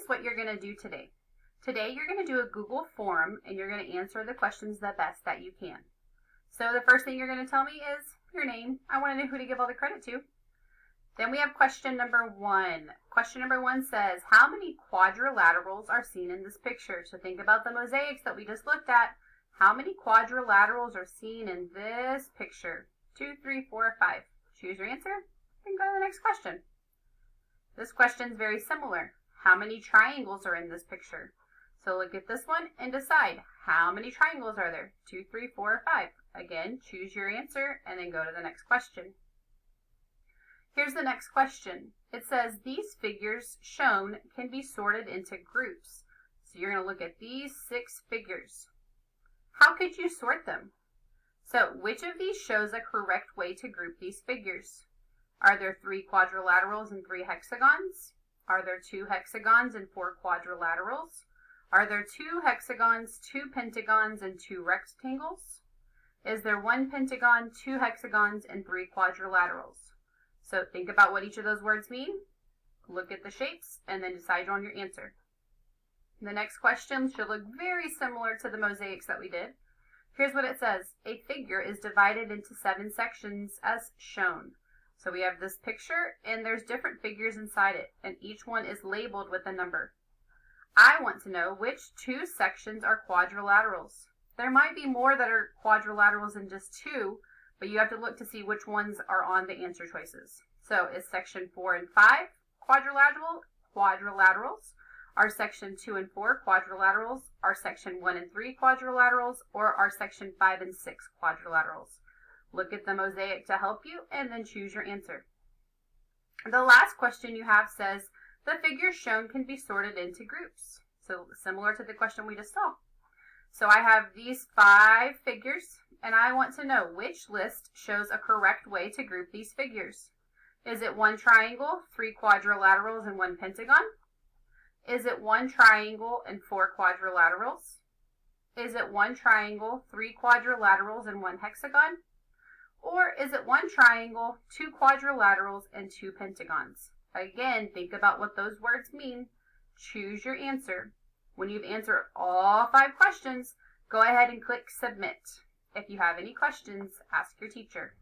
is what you're going to do today. Today you're going to do a Google form and you're going to answer the questions the best that you can. So the first thing you're going to tell me is your name. I want to know who to give all the credit to. Then we have question number 1. Question number 1 says, how many quadrilaterals are seen in this picture? So think about the mosaics that we just looked at. How many quadrilaterals are seen in this picture? 2, 3, 4, 5. Choose your answer and go to the next question. This question is very similar. How many triangles are in this picture? So look at this one and decide, how many triangles are there? 2, 3, 4, 5. Again, choose your answer and then go to the next question. Here's the next question. It says these figures shown can be sorted into groups. So you're going to look at these 6 figures. How could you sort them? So which of these shows a correct way to group these figures? Are there 3 quadrilaterals and 3 hexagons? Are there 2 hexagons and 4 quadrilaterals? Are there 2 hexagons, 2 pentagons, and 2 rectangles? Is there 1 pentagon, 2 hexagons, and 3 quadrilaterals? So think about what each of those words mean. Look at the shapes and then decide on your answer. The next question should look very similar to the mosaics that we did. Here's what it says. A figure is divided into 7 sections as shown. So we have this picture and there's different figures inside it and each one is labeled with a number. I want to know which 2 sections are quadrilaterals. There might be more that are quadrilaterals than just 2, but you have to look to see which ones are on the answer choices. So is section 4 and 5 quadrilaterals? Are section 2 and 4 quadrilaterals? Are section 1 and 3 quadrilaterals? Or are section 5 and 6 quadrilaterals? Look at the mosaic to help you and then choose your answer. The last question you have says, the figures shown can be sorted into groups. So similar to the question we just saw. So I have these 5 figures and I want to know which list shows a correct way to group these figures. Is it 1 triangle, 3 quadrilaterals, and 1 pentagon? Is it 1 triangle and 4 quadrilaterals? Is it 1 triangle, 3 quadrilaterals, and 1 hexagon? Or is it 1 triangle, 2 quadrilaterals, and 2 pentagons? Again, think about what those words mean. Choose your answer. When you've answered all 5 questions, go ahead and click submit. If you have any questions, ask your teacher.